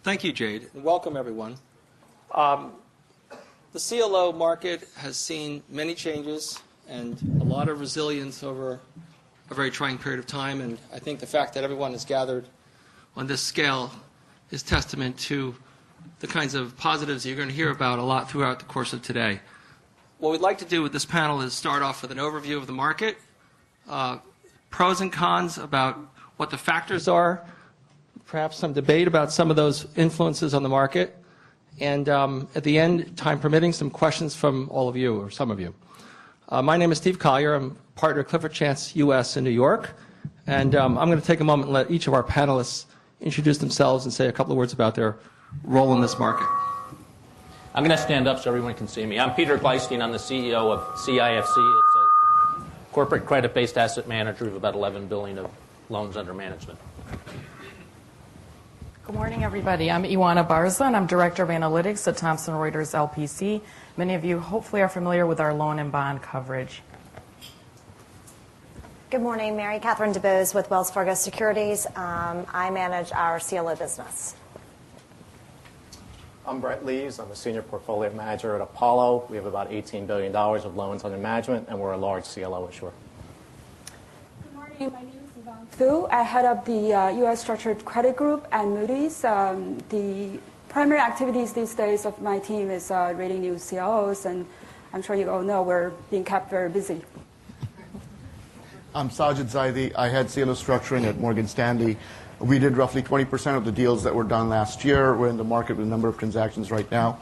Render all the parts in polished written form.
Thank you, Jade, and welcome everyone. The CLO market has seen many changes and a lot of resilience over a very trying period of time, and I think the fact that everyone is gathered on this scale is testament to the kinds of positives you're going to hear about a lot throughout the course of today. What we'd like to do with this panel is start off with an overview of the market, pros and cons about what the factors are, perhaps some debate about some of those influences on the market, and at the end, time permitting, some questions from all of you, or some of you. My name is Steve Kolyer. I'm partner at Clifford Chance US in New York, and I'm going to take a moment and let each of our panelists introduce themselves and say a couple of words about their role in this market. I'm going to stand up so everyone can see me. I'm Peter Gleysteen. I'm the CEO of CIFC. It's a corporate credit-based asset manager of about $11 billion of loans under management. Good morning, everybody. I'm Ioana Barza, and I'm Director of Analytics at Thomson Reuters LPC. Many of you hopefully are familiar with our loan and bond coverage. Good morning, Katherine DuBose with Wells Fargo Securities. I manage our CLO business. I'm Bret Leas. I'm a senior portfolio manager at Apollo. We have about $18 billion of loans under management, and we're a large CLO issuer. Good morning. My name is Yvonne Fu. I head up the U.S. Structured Credit Group at Moody's. The primary activities these days of my team is rating new CLOs, and I'm sure you all know we're being kept very busy. I'm Sajid, Zaidi. I head CLO structuring at Morgan Stanley. We did roughly 20% of the deals that were done last year. We're in the market with a number of transactions right now,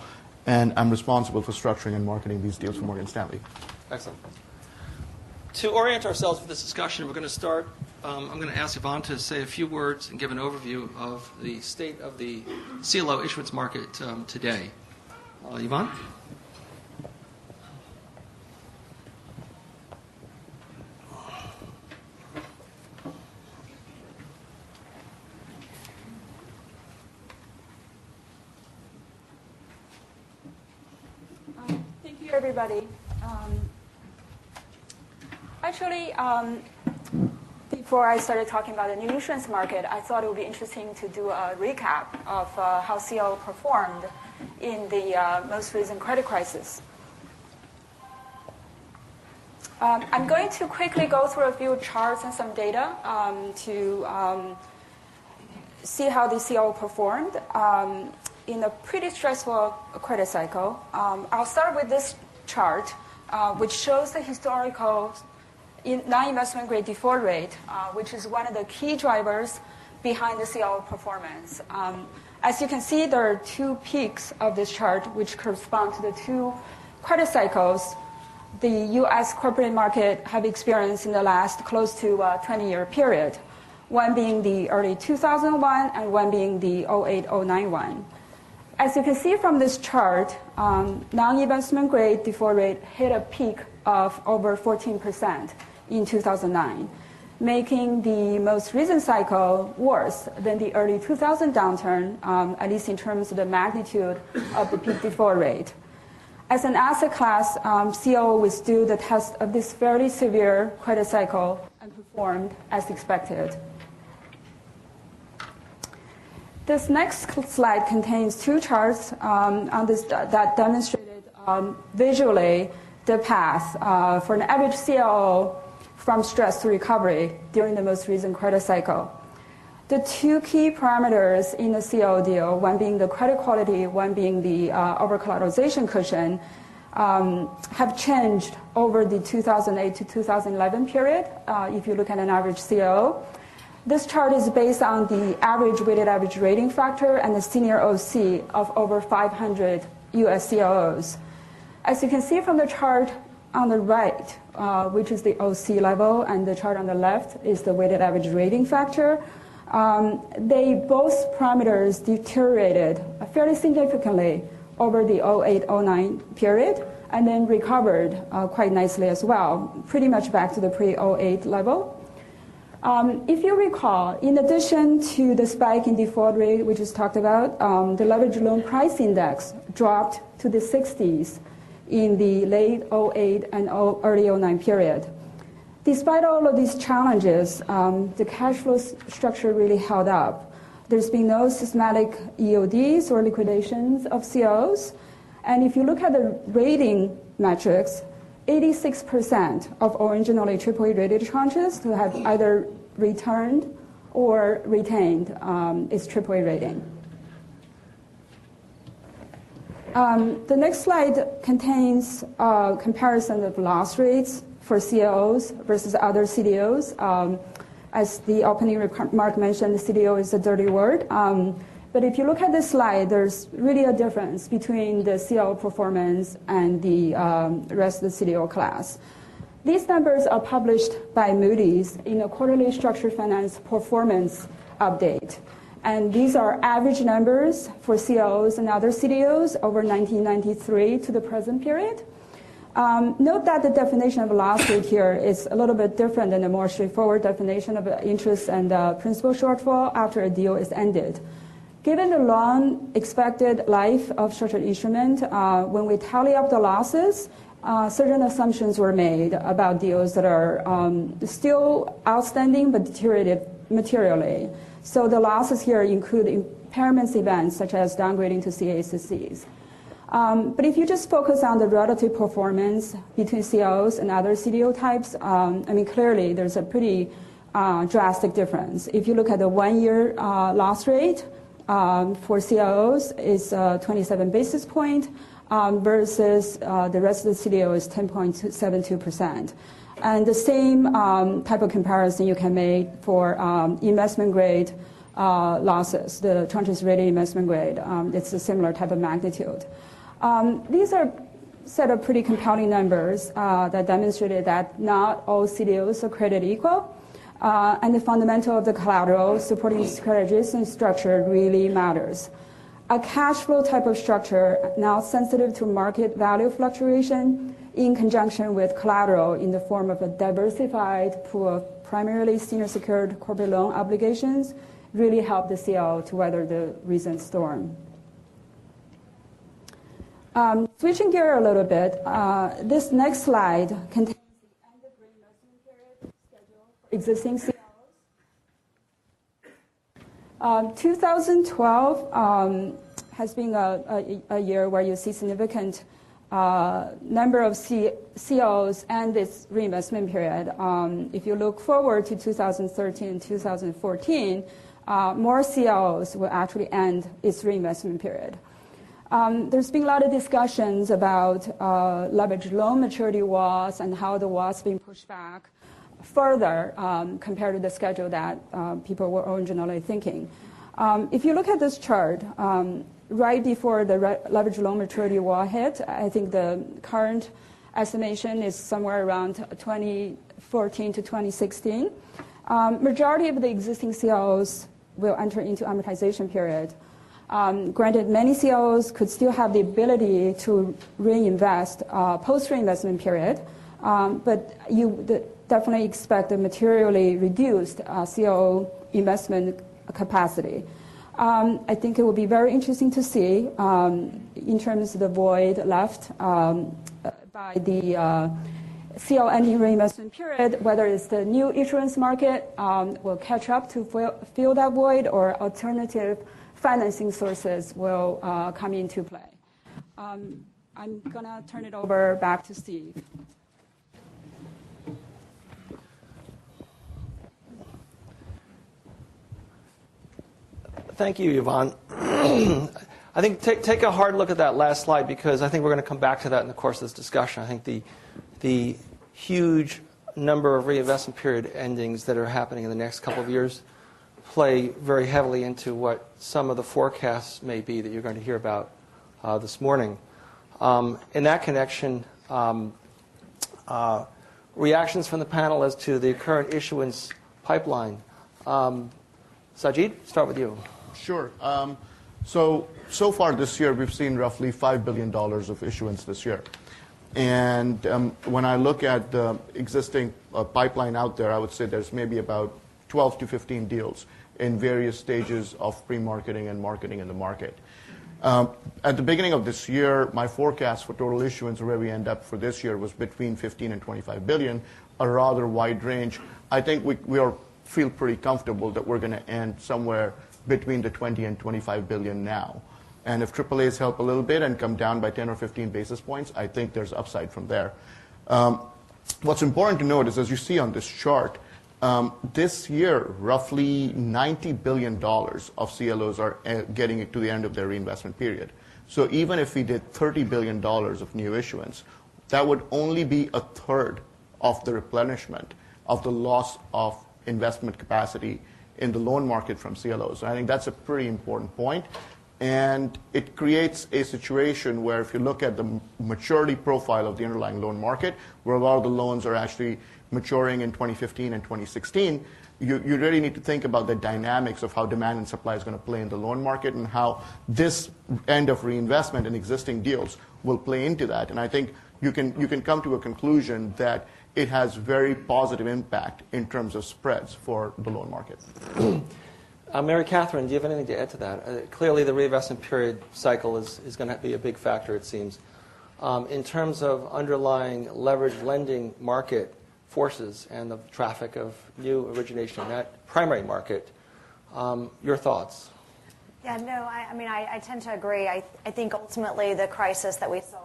and I'm responsible for structuring and marketing these deals for Morgan Stanley. Excellent. To orient ourselves for this discussion, we're going to start. I'm going to ask Yvonne to say a few words and give an overview of the state of the CLO issuance market today. Yvonne? Thank you, everybody. Before I started talking about the new issuance market, I thought it would be interesting to do a recap of how CLO performed in the most recent credit crisis. I'm going to quickly go through a few charts and some data to see how the CLO performed in a pretty stressful credit cycle. I'll start with this chart, which shows the historical non-investment grade default rate, which is one of the key drivers behind the CLO performance. As you can see, there are two peaks of this chart, which correspond to the two credit cycles the U.S. corporate market have experienced in the last close to 20-year period, one being the early 2001 and one being the 08-09 one. As you can see from this chart, non-investment grade default rate hit a peak of over 14% in 2009, making the most recent cycle worse than the early 2000 downturn, at least in terms of the magnitude of the peak default rate. As an asset class, CLO withstood the test of this fairly severe credit cycle and performed as expected. This next slide contains two charts that demonstrated visually the path for an average CLO from stress to recovery during the most recent credit cycle. The two key parameters in the CLO deal, one being the credit quality, one being the over-collateralization cushion, have changed over the 2008 to 2011 period, if you look at an average CLO. This chart is based on the average weighted average rating factor and the senior OC of over 500 US CLOs. As you can see from the chart on the right, which is the OC level, and the chart on the left is the weighted average rating factor, both parameters deteriorated fairly significantly over the 08-09 period and then recovered quite nicely as well, pretty much back to the pre-08 level. If you recall, in addition to the spike in default rate, which is talked about, the leveraged loan price index dropped to the 60s in the late 08 and early 09 period. Despite all of these challenges, the cash flow structure really held up. There's been no systematic EODs or liquidations of CLOs. And if you look at the rating metrics, 86% of originally AAA rated tranches who have either returned or retained its AAA rating. The next slide contains a comparison of loss rates for CLOs versus other CDOs. As the opening remark mentioned, the CDO is a dirty word. But if you look at this slide, there's really a difference between the CLO performance and the rest of the CDO class. These numbers are published by Moody's in a quarterly structured finance performance update. And these are average numbers for CLOs and other CDOs over 1993 to the present period. Note that the definition of loss rate here is a little bit different than the more straightforward definition of interest and principal shortfall after a deal is ended. Given the long expected life of structured instrument, when we tally up the losses, certain assumptions were made about deals that are still outstanding but deteriorated materially. So the losses here include impairments events such as downgrading to CACCs. But if you just focus on the relative performance between CLOs and other CDO types, clearly there's a pretty drastic difference. If you look at the 1-year loss rate for CLOs, is 27 basis point versus the rest of the CDO is 10.72%. And the same type of comparison you can make for investment grade losses, the tranches rated investment grade. It's a similar type of magnitude. These are set of pretty compelling numbers that demonstrated that not all CDOs are created equal. And the fundamental of the collateral supporting strategies and structure really matters. A cash flow type of structure, now sensitive to market value fluctuation, in conjunction with collateral in the form of a diversified pool of primarily senior secured corporate loan obligations, really help the CLO to weather the recent storm. Switching gear a little bit, this next slide contains the end of reinvestment period schedule for existing CLOs. 2012 has been a year where you see significant number of CLOs and its reinvestment period. If you look forward to 2013 and 2014, more CLOs will actually end its reinvestment period. There's been a lot of discussions about leveraged loan maturity walls and how the walls being pushed back further compared to the schedule that people were originally thinking. If you look at this chart, right before the leveraged loan maturity wall hit, I think the current estimation is somewhere around 2014 to 2016. Majority of the existing CLOs will enter into amortization period. Granted, many CLOs could still have the ability to reinvest post-reinvestment period, but you definitely expect a materially reduced CLO investment capacity. I think it will be very interesting to see in terms of the void left by the CLO ending reinvestment period, whether it's the new issuance market will catch up to fill that void or alternative financing sources will come into play. I'm going to turn it over back to Steve. Thank you, Yvonne. I think take a hard look at that last slide because I think we're going to come back to that in the course of this discussion. I think the huge number of reinvestment period endings that are happening in the next couple of years play very heavily into what some of the forecasts may be that you're going to hear about this morning. In that connection, reactions from the panel as to the current issuance pipeline. Sajid, start with you. Sure. So far this year, we've seen roughly $5 billion of issuance this year. And when I look at the existing pipeline out there, I would say there's maybe about 12 to 15 deals in various stages of pre-marketing and marketing in the market. At the beginning of this year, my forecast for total issuance, where we end up for this year, was between 15 and 25 billion, a rather wide range. I think we feel pretty comfortable that we're going to end somewhere between the 20 and 25 billion now. And if AAAs help a little bit and come down by 10 or 15 basis points, I think there's upside from there. What's important to note is, as you see on this chart, this year, roughly $90 billion of CLOs are getting to the end of their reinvestment period. So even if we did $30 billion of new issuance, that would only be a third of the replenishment of the loss of investment capacity in the loan market from CLOs. And I think that's a pretty important point. And it creates a situation where if you look at the maturity profile of the underlying loan market, where a lot of the loans are actually maturing in 2015 and 2016, you really need to think about the dynamics of how demand and supply is going to play in the loan market and how this end of reinvestment in existing deals will play into that. And I think you can come to a conclusion that it has very positive impact in terms of spreads for the loan market. Mary Katherine, do you have anything to add to that? Clearly, the reinvestment period cycle is going to be a big factor, it seems. In terms of underlying leveraged lending market forces and the traffic of new origination in that primary market, your thoughts? Yeah, no, I tend to agree. I think ultimately the crisis that we saw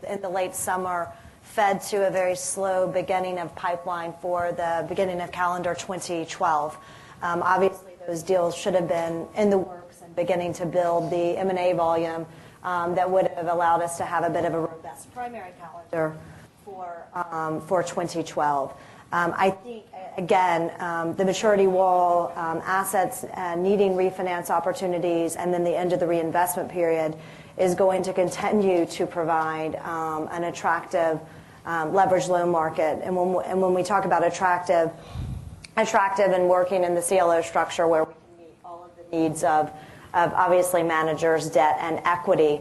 in the late summer fed to a very slow beginning of pipeline for the beginning of calendar 2012. Obviously, those deals should have been in the works and beginning to build the M&A volume that would have allowed us to have a bit of a robust primary calendar for 2012. I think, again, the maturity wall, assets needing refinance opportunities, and then the end of the reinvestment period is going to continue to provide an attractive leveraged loan market. And when we talk about attractive and working in the CLO structure where we can meet all of the needs of obviously managers, debt, and equity,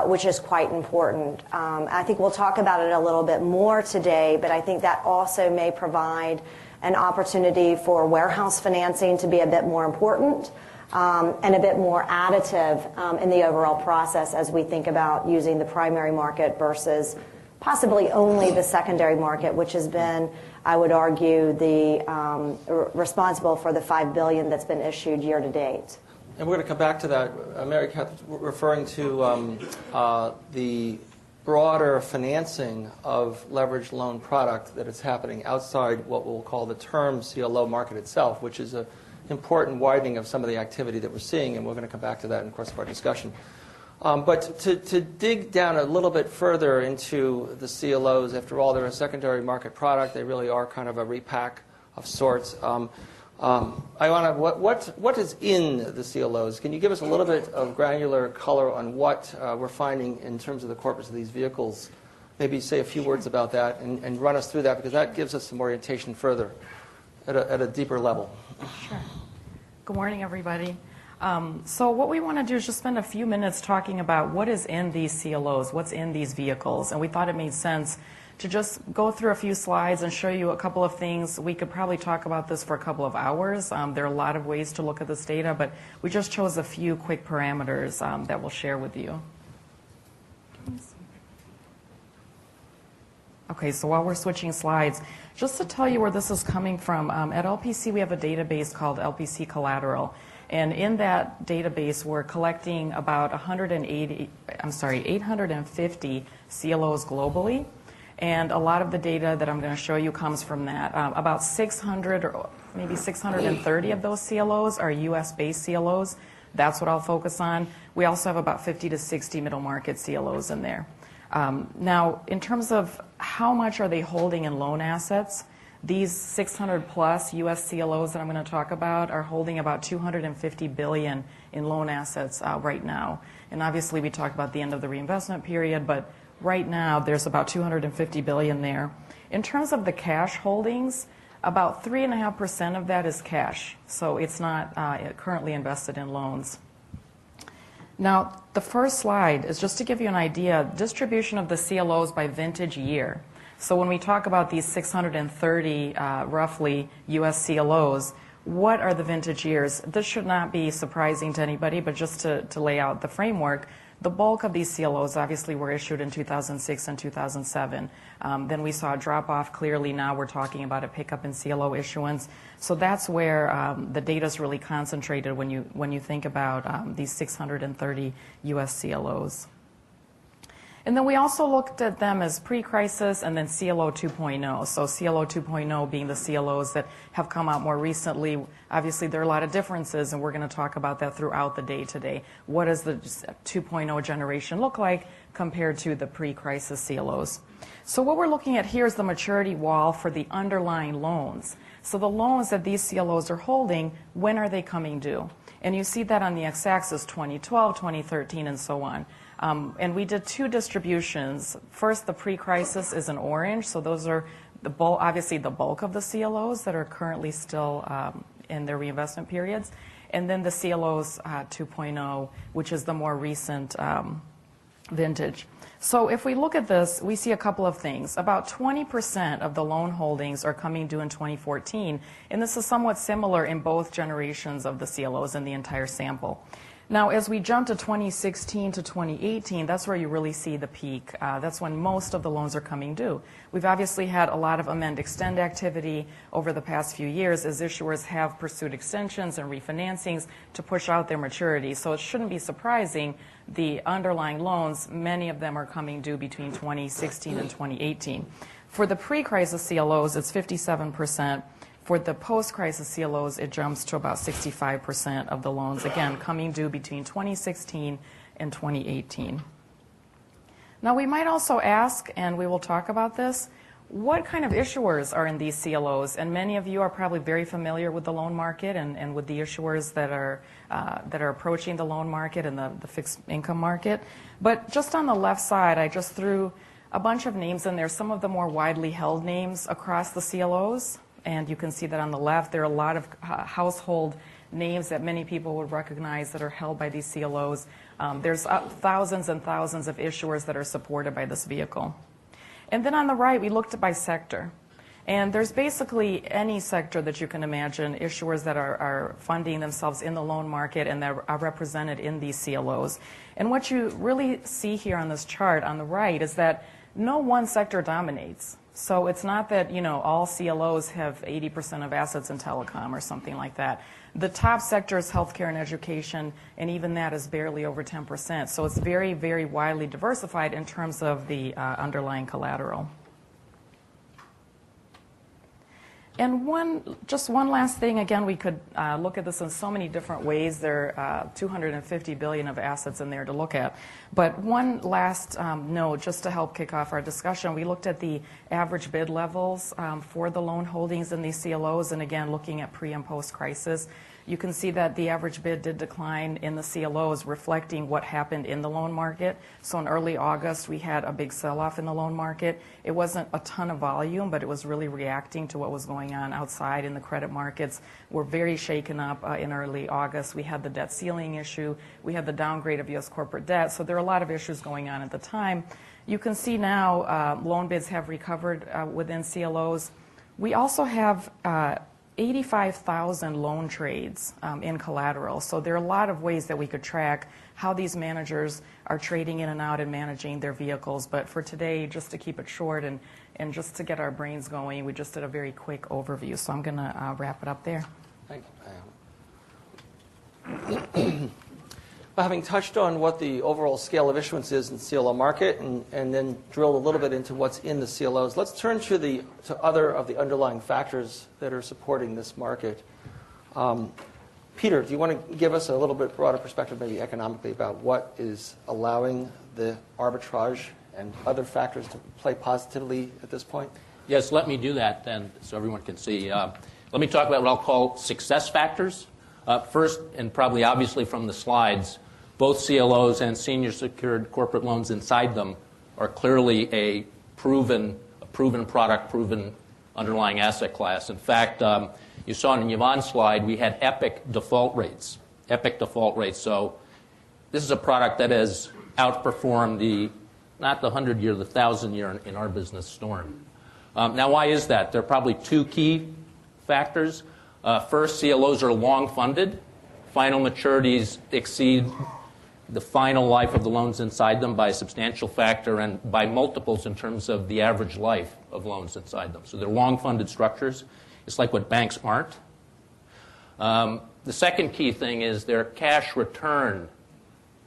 which is quite important. I think we'll talk about it a little bit more today, but I think that also may provide an opportunity for warehouse financing to be a bit more important and a bit more additive in the overall process as we think about using the primary market versus possibly only the secondary market, which has been, I would argue, the responsible for the $5 billion that's been issued year to date. And we're going to come back to that. Mary Katherine, referring to the broader financing of leveraged loan product that is happening outside what we'll call the term CLO market itself, which is an important widening of some of the activity that we're seeing, and we're going to come back to that in the course of our discussion. But to dig down a little bit further into the CLOs, after all, they're a secondary market product. They really are kind of a repack of sorts. Ioana, what is in the CLOs? Can you give us a little bit of granular color on what we're finding in terms of the corpus of these vehicles? Maybe say a few words about that and run us through that, because that gives us some orientation further at a deeper level. Sure. Good morning, everybody. So what we want to do is just spend a few minutes talking about what is in these CLOs, what's in these vehicles. And we thought it made sense to just go through a few slides and show you a couple of things. We could probably talk about this for a couple of hours. There are a lot of ways to look at this data, but we just chose a few quick parameters that we'll share with you. Okay, so while we're switching slides, just to tell you where this is coming from, at LPC we have a database called LPC Collateral. And in that database, we're collecting about 850 CLOs globally. And a lot of the data that I'm going to show you comes from that. About 600 or maybe 630 of those CLOs are U.S.-based CLOs. That's what I'll focus on. We also have about 50 to 60 middle market CLOs in there. Now, in terms of how much are they holding in loan assets, these 600 plus U.S. CLOs that I'm going to talk about are holding about $250 billion in loan assets right now. And obviously we talked about the end of the reinvestment period, but right now there's about $250 billion there. In terms of the cash holdings, about 3.5% of that is cash. So it's not currently invested in loans. Now, the first slide is just to give you an idea, distribution of the CLOs by vintage year. So when we talk about these 630 roughly U.S. CLOs, what are the vintage years? This should not be surprising to anybody, but just to lay out the framework, The bulk of these CLOs obviously were issued in 2006 and 2007. Then we saw a drop-off. Clearly now we're talking about a pickup in CLO issuance. So that's where the data is really concentrated when you think about these 630 U.S. CLOs. And then we also looked at them as pre-crisis and then CLO 2.0. So CLO 2.0 being the CLOs that have come out more recently. Obviously, there are a lot of differences, and we're going to talk about that throughout the day today. What does the 2.0 generation look like compared to the pre-crisis CLOs? So what we're looking at here is the maturity wall for the underlying loans. So the loans that these CLOs are holding, when are they coming due? And you see that on the x-axis, 2012, 2013, and so on. And we did two distributions. First, the pre-crisis is in orange, so those are obviously the bulk of the CLOs that are currently still in their reinvestment periods. And then the CLOs 2.0, which is the more recent vintage. So if we look at this, we see a couple of things. About 20% of the loan holdings are coming due in 2014, and this is somewhat similar in both generations of the CLOs in the entire sample. Now, as we jump to 2016 to 2018, that's where you really see the peak. That's when most of the loans are coming due. We've obviously had a lot of amend-extend activity over the past few years as issuers have pursued extensions and refinancings to push out their maturity. So it shouldn't be surprising the underlying loans, many of them are coming due between 2016 and 2018. For the pre-crisis CLOs, it's 57%. For the post-crisis CLOs, it jumps to about 65% of the loans, again, coming due between 2016 and 2018. Now, we might also ask, and we will talk about this, what kind of issuers are in these CLOs? And many of you are probably very familiar with the loan market and with the issuers that are approaching the loan market and the fixed income market. But just on the left side, I just threw a bunch of names in there, some of the more widely held names across the CLOs. And you can see that on the left, there are a lot of household names that many people would recognize that are held by these CLOs. There's thousands and thousands of issuers that are supported by this vehicle. And then on the right, we looked by sector. And there's basically any sector that you can imagine, issuers that are funding themselves in the loan market and that are represented in these CLOs. And what you really see here on this chart on the right is that no one sector dominates. So it's not that, all CLOs have 80% of assets in telecom or something like that. The top sector is healthcare and education, and even that is barely over 10%. So it's very, very widely diversified in terms of the underlying collateral. And just one last thing, again, we could look at this in so many different ways. There are 250 billion of assets in there to look at. But one last note, just to help kick off our discussion, we looked at the average bid levels for the loan holdings in these CLOs, and again, looking at pre- and post-crisis. You can see that the average bid did decline in the CLOs, reflecting what happened in the loan market. So in early August, we had a big sell-off in the loan market. It wasn't a ton of volume, but it was really reacting to what was going on outside in the credit markets. We're very shaken up in early August. We had the debt ceiling issue. We had the downgrade of U.S. corporate debt. So there are a lot of issues going on at the time. You can see now loan bids have recovered within CLOs. We also have 85,000 loan trades in collateral. So there are a lot of ways that we could track how these managers are trading in and out and managing their vehicles. But for today, just to keep it short and just to get our brains going, we just did a very quick overview. So I'm going to wrap it up there. Thank you. Well, having touched on what the overall scale of issuance is in the CLO market and then drilled a little bit into what's in the CLOs, let's turn to other of the underlying factors that are supporting this market. Peter, do you want to give us a little bit broader perspective, maybe economically, about what is allowing the arbitrage and other factors to play positively at this point? Yes, let me do that then so everyone can see. Let me talk about what I'll call success factors. First, and probably obviously from the slides, both CLOs and senior secured corporate loans inside them are clearly a proven product, proven underlying asset class. In fact, you saw in Yvonne's slide, we had epic default rates. So this is a product that has outperformed not the 100-year, the 1,000-year in our business storm. Now, why is that? There are probably two key factors. First, CLOs are long funded. Final maturities exceed the final life of the loans inside them by a substantial factor and by multiples in terms of the average life of loans inside them. So they're long-funded structures. It's like what banks aren't. The second key thing is they're cash return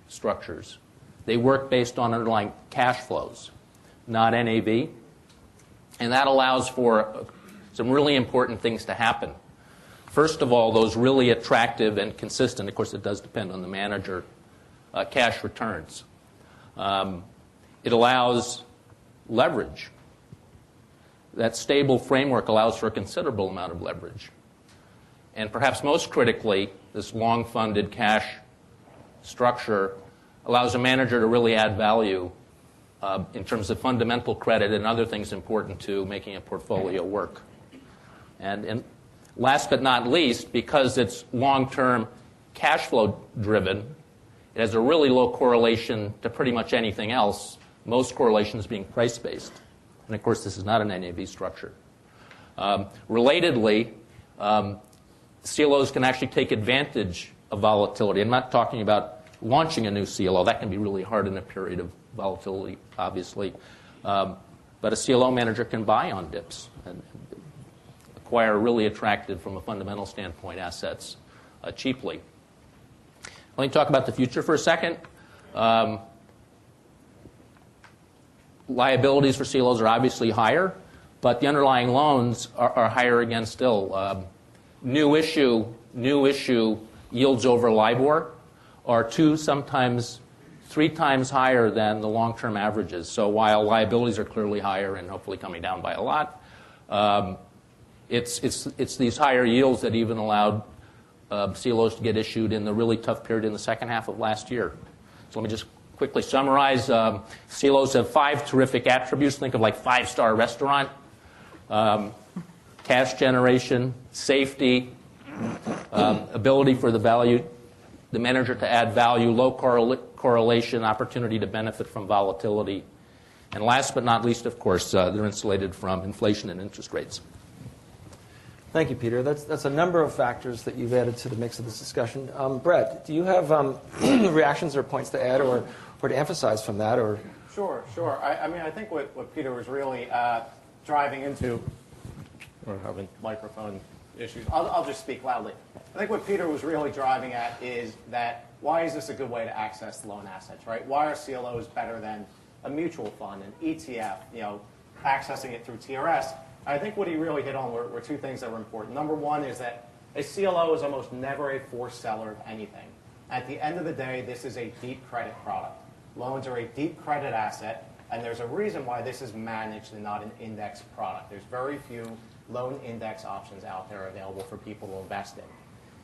structures. They work based on underlying cash flows, not NAV. And that allows for some really important things to happen. First of all, those really attractive and consistent, of course it does depend on the manager, cash returns. It allows leverage. That stable framework allows for a considerable amount of leverage. And perhaps most critically, this long-funded cash structure allows a manager to really add value in terms of fundamental credit and other things important to making a portfolio work. And last but not least, because it's long-term cash flow driven, it has a really low correlation to pretty much anything else, most correlations being price-based. And of course, this is not an NAV structure. Relatedly, CLOs can actually take advantage of volatility. I'm not talking about launching a new CLO. That can be really hard in a period of volatility, obviously. But a CLO manager can buy on dips and acquire really attractive, from a fundamental standpoint, assets cheaply. Let me talk about the future for a second. Liabilities for CLOs are obviously higher, but the underlying loans are higher again still. New issue yields over LIBOR are 2, sometimes 3 times higher than the long-term averages. So while liabilities are clearly higher and hopefully coming down by a lot, it's these higher yields that even allowed CLOs to get issued in the really tough period in the second half of last year. So let me just quickly summarize. CLOs have 5 terrific attributes. Think of like 5-star restaurant. Cash generation, safety, ability for the manager to add value, low correlation, opportunity to benefit from volatility. And last but not least, of course, they're insulated from inflation and interest rates. Thank you, Peter. That's a number of factors that you've added to the mix of this discussion. Bret, do you have reactions or points to add or to emphasize from that? Or Sure. I mean, I think what Peter was really driving into, we're having microphone issues. I'll just speak loudly. I think what Peter was really driving at is that why is this a good way to access loan assets, right? Why are CLOs better than a mutual fund, an ETF, accessing it through TRS? I think what he really hit on were 2 things that were important. Number one is that a CLO is almost never a forced seller of anything. At the end of the day, this is a deep credit product. Loans are a deep credit asset, and there's a reason why this is managed and not an index product. There's very few loan index options out there available for people to invest in.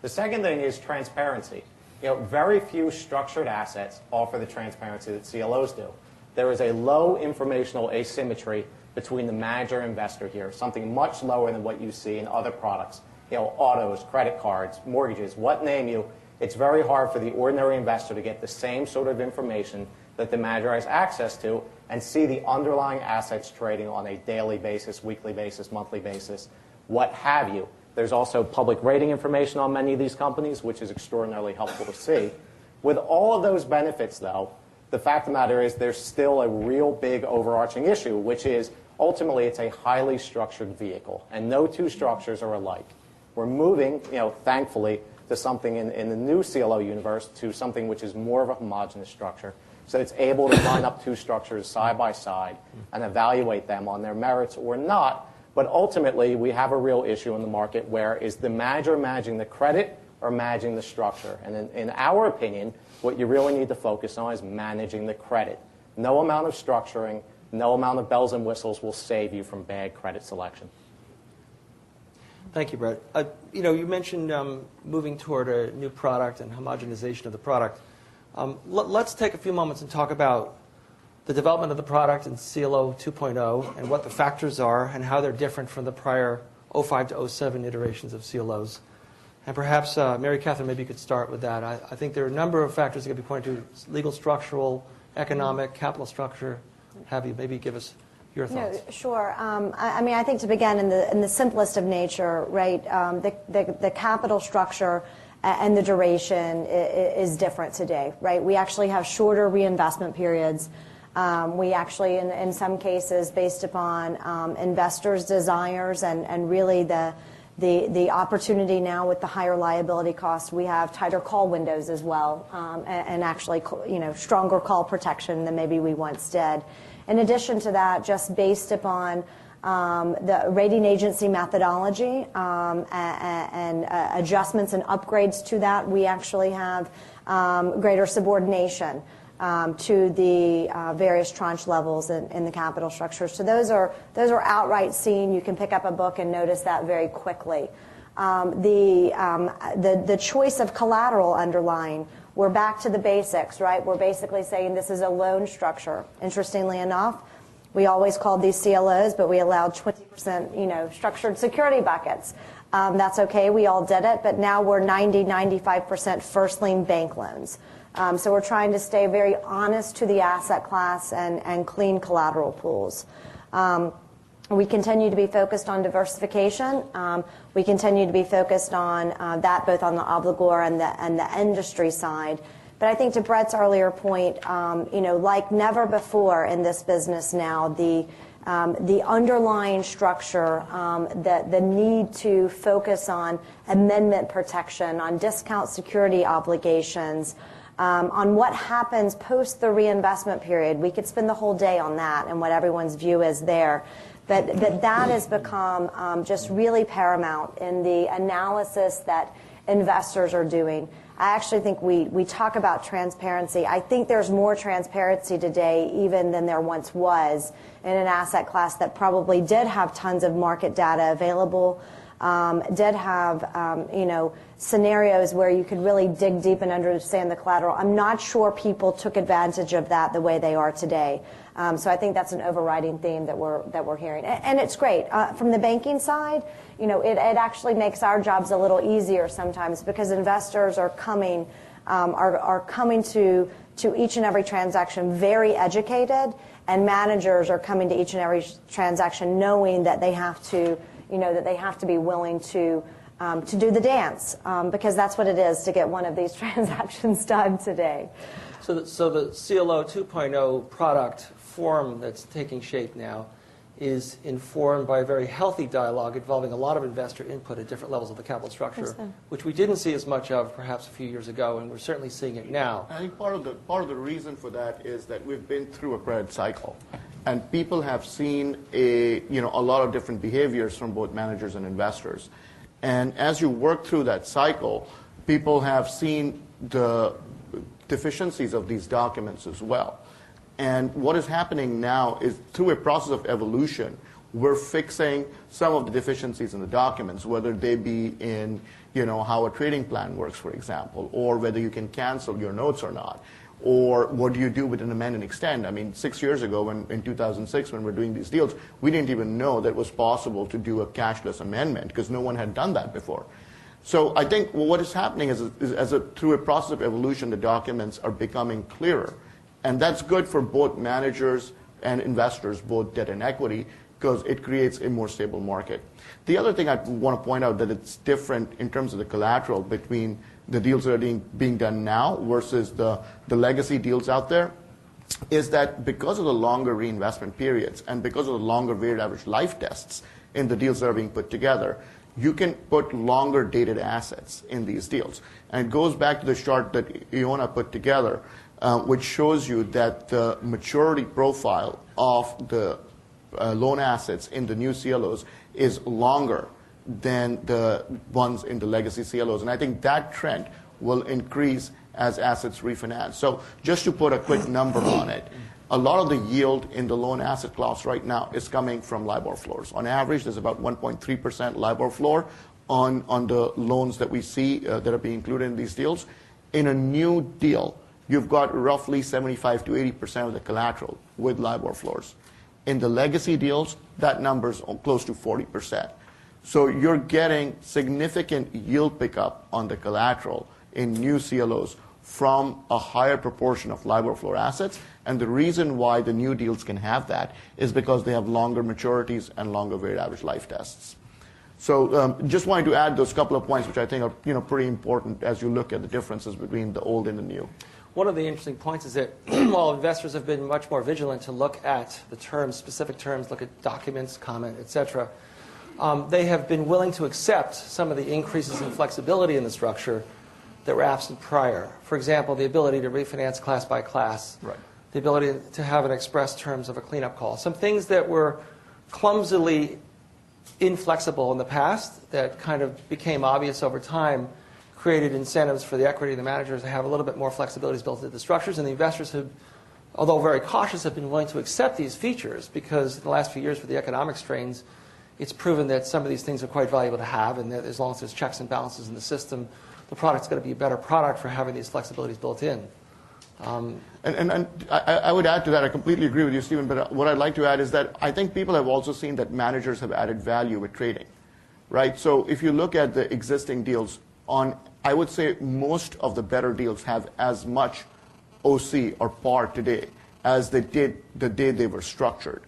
The second thing is transparency. Very few structured assets offer the transparency that CLOs do. There is a low informational asymmetry between the manager and investor here, something much lower than what you see in other products. Autos, credit cards, mortgages, what name you. It's very hard for the ordinary investor to get the same sort of information that the manager has access to and see the underlying assets trading on a daily basis, weekly basis, monthly basis, what have you. There's also public rating information on many of these companies, which is extraordinarily helpful to see. With all of those benefits, though, the fact of the matter is there's still a real big overarching issue, which is ultimately it's a highly structured vehicle, and no 2 structures are alike. We're moving, thankfully, to something in the new CLO universe, to something which is more of a homogeneous structure, so it's able to line up 2 structures side by side and evaluate them on their merits or not. But ultimately, we have a real issue in the market where is the manager managing the credit or managing the structure? And in our opinion, what you really need to focus on is managing the credit. No amount of structuring, no amount of bells and whistles will save you from bad credit selection. Thank you, Bret. You mentioned moving toward a new product and homogenization of the product. Let's take a few moments and talk about the development of the product in CLO 2.0 and what the factors are and how they're different from the prior 05 to 07 iterations of CLOs. And perhaps, Mary Katherine, maybe you could start with that. I think there are a number of factors that can be pointed to: legal, structural, economic, capital structure. Have you maybe give us your thoughts? No, sure. I think to begin in the simplest of nature, right? The capital structure and the duration is different today, right? We actually have shorter reinvestment periods. We actually, in some cases, based upon investors' desires and really the opportunity now with the higher liability costs, we have tighter call windows as well, and actually, stronger call protection than maybe we once did. In addition to that, just based upon the rating agency methodology and adjustments and upgrades to that, we actually have greater subordination to the various tranche levels in the capital structure. So those are outright seen. You can pick up a book and notice that very quickly. The choice of collateral underlying, we're back to the basics, right? We're basically saying this is a loan structure. Interestingly enough, we always called these CLOs, but we allowed 20%, structured security buckets. That's okay. We all did it, but now we're 95% first lien bank loans. So we're trying to stay very honest to the asset class and clean collateral pools. We continue to be focused on diversification. We continue to be focused on that both on the obligor and the industry side. But I think to Bret's earlier point, like never before in this business now, the underlying structure, the need to focus on amendment protection, on discount security obligations, on what happens post the reinvestment period. We could spend the whole day on that and what everyone's view is there. But that has become just really paramount in the analysis that investors are doing. I actually think we talk about transparency. I think there's more transparency today even than there once was in an asset class that probably did have tons of market data available, did have scenarios where you could really dig deep and understand the collateral. I'm not sure people took advantage of that the way they are today. So I think that's an overriding theme that we're hearing, and it's great. From the banking side, it actually makes our jobs a little easier sometimes because investors are coming to each and every transaction very educated, and managers are coming to each and every transaction knowing that they have to be willing to do the dance, because that's what it is to get one of these transactions done today. So the CLO 2.0 product form that's taking shape now is informed by a very healthy dialogue involving a lot of investor input at different levels of the capital structure, which we didn't see as much of perhaps a few years ago, and we're certainly seeing it now. I think part of the reason for that is that we've been through a credit cycle, and people have seen a lot of different behaviors from both managers and investors. And as you work through that cycle, people have seen the deficiencies of these documents as well. And what is happening now is through a process of evolution, we're fixing some of the deficiencies in the documents, whether they be in how a trading plan works, for example, or whether you can cancel your notes or not, or what do you do with an amend and extend. I mean, 6 years ago, in 2006, when we're doing these deals, we didn't even know that it was possible to do a cashless amendment because no one had done that before. So I think what is happening is through a process of evolution, the documents are becoming clearer. And that's good for both managers and investors, both debt and equity, because it creates a more stable market. The other thing I want to point out that it's different in terms of the collateral between the deals that are being done now versus the legacy deals out there is that because of the longer reinvestment periods and because of the longer weighted average life tests in the deals that are being put together, you can put longer dated assets in these deals. And it goes back to the chart that Ioana put together, which shows you that the maturity profile of the loan assets in the new CLOs is longer than the ones in the legacy CLOs. And I think that trend will increase as assets refinance. So just to put a quick number on it, a lot of the yield in the loan asset class right now is coming from LIBOR floors. On average, there's about 1.3% LIBOR floor on the loans that we see that are being included in these deals. In a new deal, you've got roughly 75 to 80% of the collateral with LIBOR floors. In the legacy deals, that number's close to 40%. So you're getting significant yield pickup on the collateral in new CLOs from a higher proportion of LIBOR floor assets. And the reason why the new deals can have that is because they have longer maturities and longer weighted average life tests. So just wanted to add those couple of points, which I think are pretty important as you look at the differences between the old and the new. One of the interesting points is that while investors have been much more vigilant to look at the terms, specific terms, look at documents, comment, et cetera, they have been willing to accept some of the increases in flexibility in the structure that were absent prior. For example, the ability to refinance class by class, Right. the ability to have an express terms of a cleanup call. Some things that were clumsily inflexible in the past that kind of became obvious over time created incentives for the equity and the managers to have a little bit more flexibilities built into the structures, and the investors have, although very cautious, have been willing to accept these features because in the last few years with the economic strains, it's proven that some of these things are quite valuable to have, and that as long as there's checks and balances in the system, the product's going to be a better product for having these flexibilities built in. And I would add to that, I completely agree with you, Stephen, but what I'd like to add is that I think people have also seen that managers have added value with trading, right? So if you look at the existing deals, I would say most of the better deals have as much OC or par today as they did the day they were structured.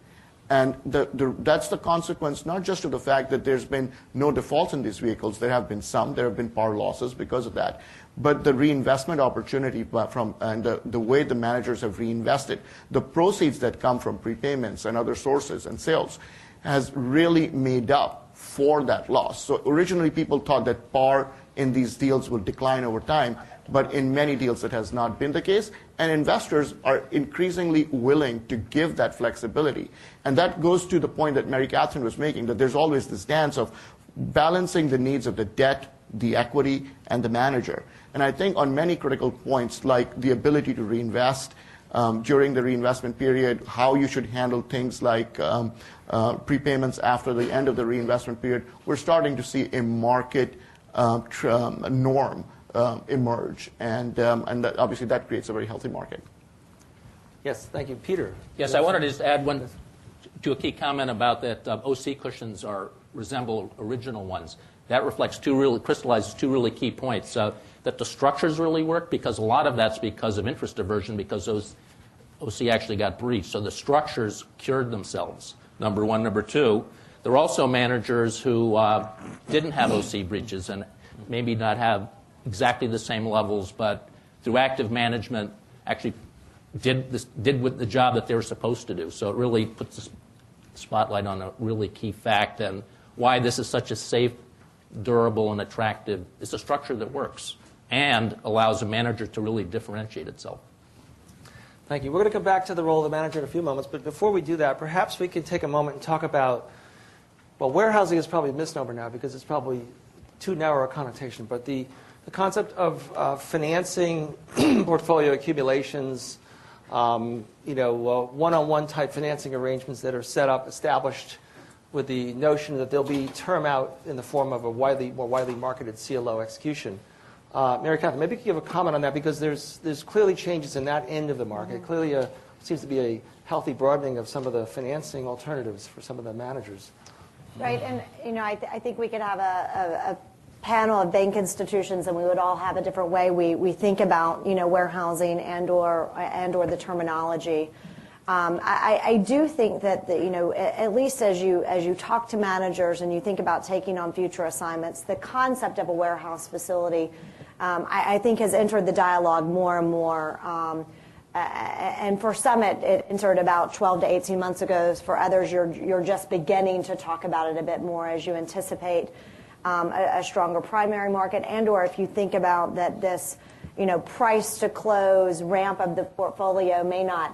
And that's the consequence not just of the fact that there's been no defaults in these vehicles. There have been some. There have been par losses because of that. But the reinvestment opportunity and the way the managers have reinvested, the proceeds that come from prepayments and other sources and sales has really made up for that loss. So originally people thought that par in these deals will decline over time, but in many deals it has not been the case, and investors are increasingly willing to give that flexibility. And that goes to the point that Mary Katherine was making, that there's always this dance of balancing the needs of the debt, the equity, and the manager. And I think on many critical points, like the ability to reinvest during the reinvestment period, how you should handle things like prepayments after the end of the reinvestment period, we're starting to see a market norm emerge, and obviously that creates a very healthy market. Yes, thank you. Peter? Yes, I wanted to just add one to a key comment about that OC cushions resemble original ones. That crystallizes two really key points. That the structures really work, because a lot of that's because of interest aversion, because those OC actually got breached. So the structures cured themselves, number one. Number two, there are also managers who didn't have OC breaches and maybe not have exactly the same levels, but through active management actually did the job that they were supposed to do. So it really puts a spotlight on a really key fact and why this is such a safe, durable, and attractive. It's a structure that works and allows a manager to really differentiate itself. Thank you. We're going to come back to the role of the manager in a few moments, but before we do that, perhaps we could take a moment and talk about, well, warehousing is probably a misnomer now because it's probably too narrow a connotation, but the concept of financing portfolio accumulations, one-on-one type financing arrangements that are set up, established with the notion that there'll be term out in the form of a more widely marketed CLO execution. Mary Katherine, maybe you could give a comment on that, because there's clearly changes in that end of the market. Mm-hmm. Clearly seems to be a healthy broadening of some of the financing alternatives for some of the managers. Right, and I think we could have a panel of bank institutions, and we would all have a different way we think about warehousing and or the terminology. I do think that at least as you talk to managers and you think about taking on future assignments, the concept of a warehouse facility I think has entered the dialogue more and more. And for some, it entered about 12 to 18 months ago. For others, you're just beginning to talk about it a bit more as you anticipate a stronger primary market, and or if you think about that this price to close ramp of the portfolio may not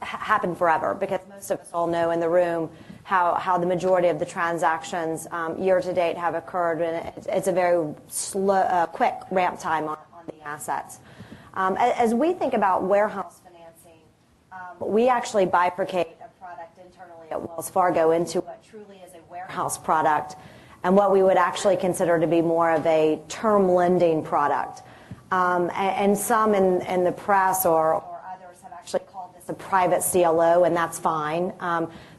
happen forever, because most of us all know in the room how the majority of the transactions year to date have occurred, and it's a very slow, quick ramp time on the assets. As we think about warehouse financing, we actually bifurcate a product internally at Wells Fargo into what truly is a warehouse product and what we would actually consider to be more of a term lending product. And some in the press or others have actually called this a private CLO, and that's fine.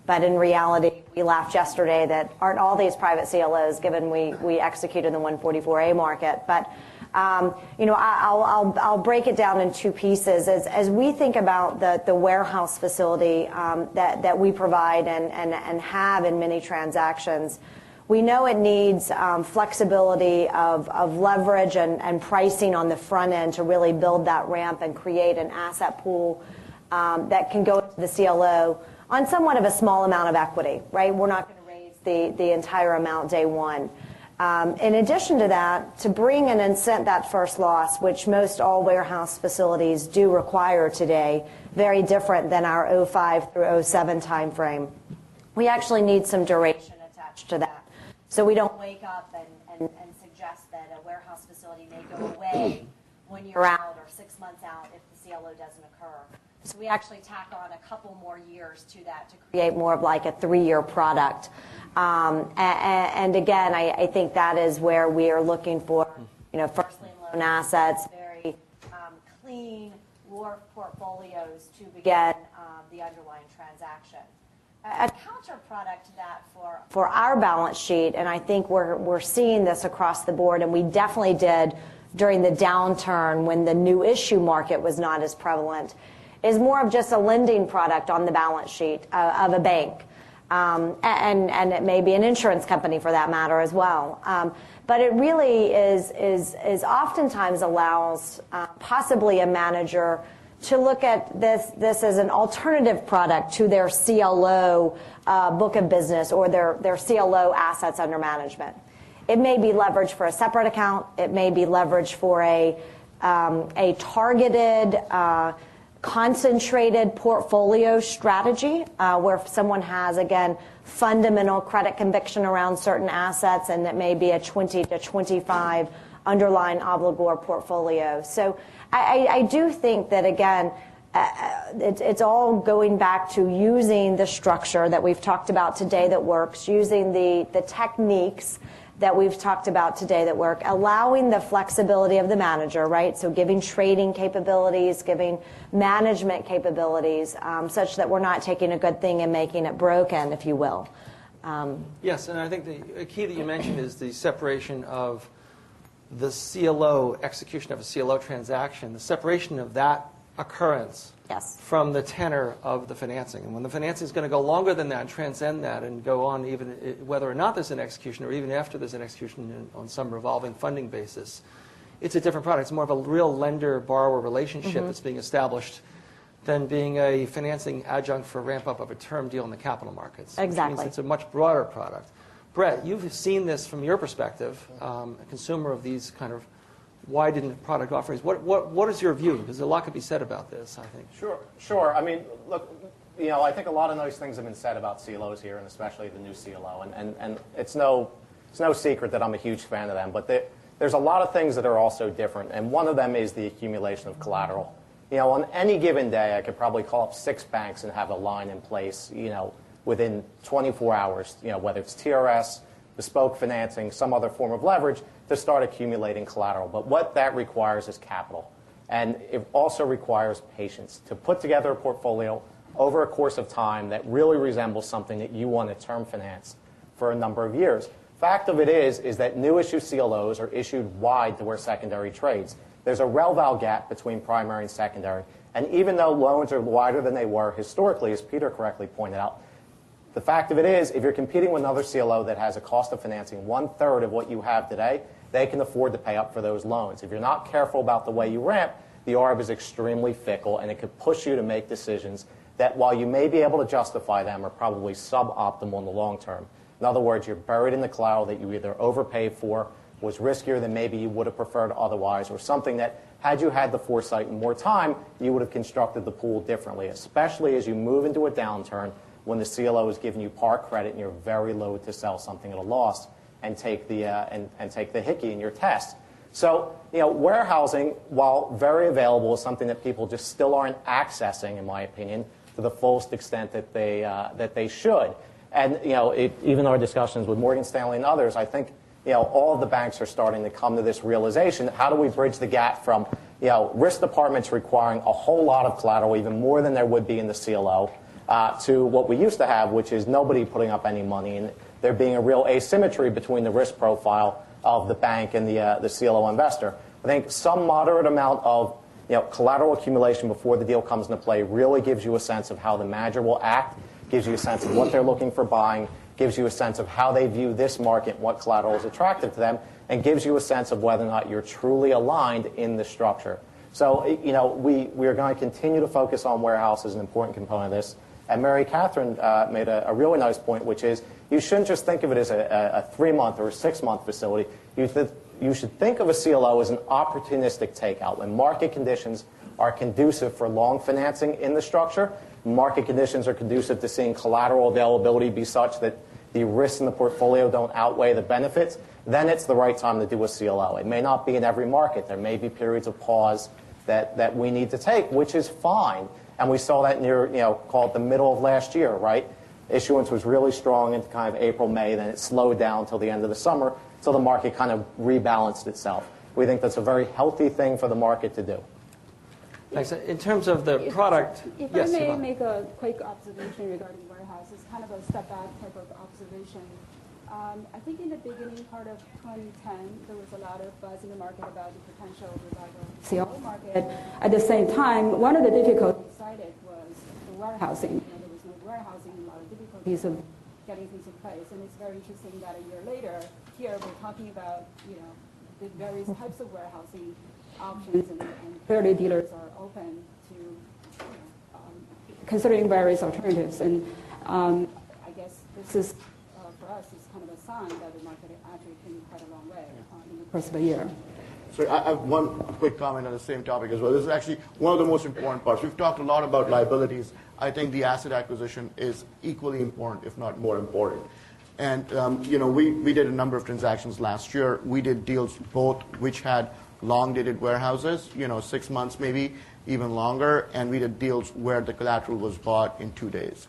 But in reality, we laughed yesterday that aren't all these private CLOs, given we executed the 144A market. But I'll break it down in two pieces. As we think about the warehouse facility that we provide and have in many transactions, We know it needs flexibility of leverage and pricing on the front end to really build that ramp and create an asset pool that can go into the CLO on somewhat of a small amount of equity, right? We're not going to raise the entire amount day one. In addition to that, to bring and incent that first loss, which most all warehouse facilities do require today, very different than our 05 through 07 timeframe, we actually need some duration attached to that. So we don't wake up and suggest that a warehouse facility may go away when you're out or 6 months out if the CLO doesn't occur. So we actually tack on a couple more years to that to create more of like a 3-year product. And again, I think that is where we are looking for, first lien loan assets, very clean portfolios to begin the underlying transaction. A counter product to that for our balance sheet, and I think we're seeing this across the board, and we definitely did during the downturn when the new issue market was not as prevalent, is more of just a lending product on the balance sheet of a bank. And it may be an insurance company for that matter as well. But it really is oftentimes allows possibly a manager to look at this as an alternative product to their CLO book of business or their CLO assets under management. It may be leveraged for a separate account. It may be leveraged for a targeted, concentrated portfolio strategy where someone has, again, fundamental credit conviction around certain assets, and it may be a 20 to 25 underlying obligor portfolio. So I do think that, again, it's all going back to using the structure that we've talked about today that works, using the techniques that we've talked about today that work, allowing the flexibility of the manager, right? So giving trading capabilities, giving management capabilities, such that we're not taking a good thing and making it broken, if you will. Yes, and I think the key that you mentioned is the separation of the CLO, execution of a CLO transaction, the separation of that occurrence from the tenor of the financing. And when the financing is going to go longer than that and transcend that and go on even whether or not there's an execution or even after there's an execution on some revolving funding basis, it's a different product. It's more of a real lender-borrower relationship that's being established than being a financing adjunct for ramp-up of a term deal in the capital markets. Exactly. Which means it's a much broader product. Bret, you've seen this from your perspective, a consumer of these kind of widened product offerings. What is your view? Because a lot could be said about this, I think. Sure. I mean, look, I think a lot of nice things have been said about CLOs here, and especially the new CLO. And it's no secret that I'm a huge fan of them. But there's a lot of things that are also different, and one of them is the accumulation of collateral. On any given day, I could probably call up 6 banks and have a line in place, within 24 hours, whether it's TRS, bespoke financing, some other form of leverage, to start accumulating collateral. But what that requires is capital. And it also requires patience to put together a portfolio over a course of time that really resembles something that you want to term finance for a number of years. Fact of it is that new issue CLOs are issued wide to where secondary trades. There's a rel-val gap between primary and secondary. And even though loans are wider than they were historically, as Peter correctly pointed out, the fact of it is, if you're competing with another CLO that has a cost of financing 1/3 of what you have today, they can afford to pay up for those loans. If you're not careful about the way you ramp, the ARB is extremely fickle, and it could push you to make decisions that, while you may be able to justify them, are probably suboptimal in the long term. In other words, you're buried in the collateral that you either overpaid for, was riskier than maybe you would have preferred otherwise, or something that, had you had the foresight and more time, you would have constructed the pool differently, especially as you move into a downturn when the CLO is giving you par credit and you're very loath to sell something at a loss and take the take the hickey in your test. So, warehousing, while very available, is something that people just still aren't accessing, in my opinion, to the fullest extent that they should. And even our discussions with Morgan Stanley and others, I think all of the banks are starting to come to this realization: how do we bridge the gap from risk departments requiring a whole lot of collateral, even more than there would be in the CLO, to what we used to have, which is nobody putting up any money, and there being a real asymmetry between the risk profile of the bank and the CLO investor. I think some moderate amount of collateral accumulation before the deal comes into play really gives you a sense of how the manager will act, gives you a sense of what they're looking for buying, gives you a sense of how they view this market, what collateral is attractive to them, and gives you a sense of whether or not you're truly aligned in the structure. So, we are going to continue to focus on warehouse as an important component of this. And Katherine made a really nice point, which is you shouldn't just think of it as a 3-month or a 6-month facility. You should think of a CLO as an opportunistic takeout. When market conditions are conducive for long financing in the structure, market conditions are conducive to seeing collateral availability be such that the risks in the portfolio don't outweigh the benefits, then it's the right time to do a CLO. It may not be in every market. There may be periods of pause that we need to take, which is fine. And we saw that near, call it the middle of last year, right? Issuance was really strong into kind of April, May, then it slowed down till the end of the summer, so the market kind of rebalanced itself. We think that's a very healthy thing for the market to do. Thanks. In terms of the product, if yes, I may Yvonne. make a quick observation regarding warehouse, it's kind of a step back type of observation. I think in the beginning part of 2010, there was a lot of buzz in the market about the potential revival of the CLO market. At the same time, one of the difficulties cited was the warehousing. There was no warehousing, a lot of difficulties of getting things in place. And it's very interesting that a year later, here we're talking about the various types of warehousing options, and clearly dealers are open to considering various alternatives. And I guess this is, for us, is kind of a sign that the market actually came quite a long way in the course of a year. So I have one quick comment on the same topic as well. This is actually one of the most important parts. We've talked a lot about liabilities. I think the asset acquisition is equally important, if not more important. And we did a number of transactions last year. We did deals both which had long-dated warehouses, 6 months maybe, even longer, and we did deals where the collateral was bought in 2 days.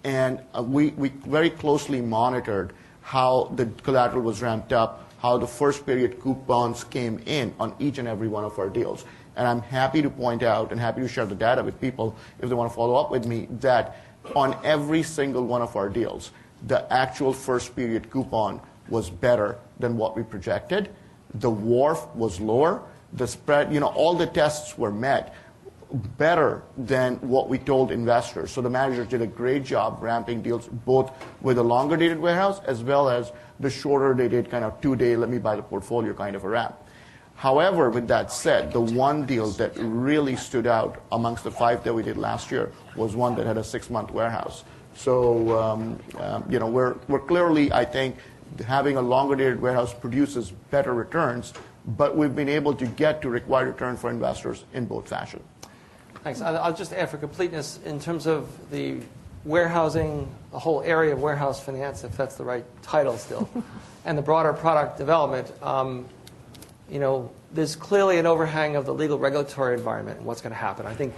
And we very closely monitored how the collateral was ramped up, how the first period coupons came in on each and every one of our deals. And I'm happy to point out and happy to share the data with people if they want to follow up with me that on every single one of our deals, the actual first period coupon was better than what we projected. The wharf was lower. The spread, all the tests were met better than what we told investors. So the managers did a great job ramping deals both with a longer dated warehouse as well as the shorter dated kind of 2-day let me buy the portfolio kind of a ramp. However, with that said, the one deal that really stood out amongst the 5 that we did last year was one that had a 6-month warehouse. So we're clearly, I think, having a longer dated warehouse produces better returns, but we've been able to get to required return for investors in both fashion. Thanks. I'll just add for completeness in terms of the warehousing, the whole area of warehouse finance, if that's the right title still, and the broader product development. There's clearly an overhang of the legal regulatory environment and what's going to happen. I think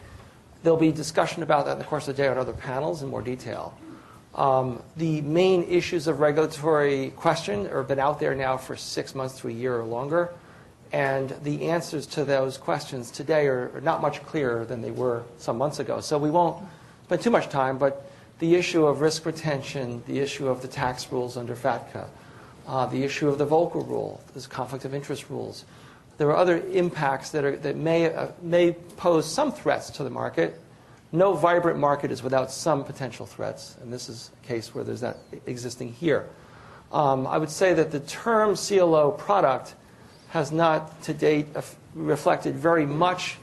there'll be discussion about that in the course of the day on other panels in more detail. The main issues of regulatory question have been out there now for 6 months to a year or longer. And the answers to those questions today are not much clearer than they were some months ago. So we won't spend too much time, but the issue of risk retention, the issue of the tax rules under FATCA, the issue of the Volcker rule, this conflict of interest rules. There are other impacts that may pose some threats to the market. No vibrant market is without some potential threats, and this is a case where there's that existing here. I would say that the term CLO product has not to date reflected very much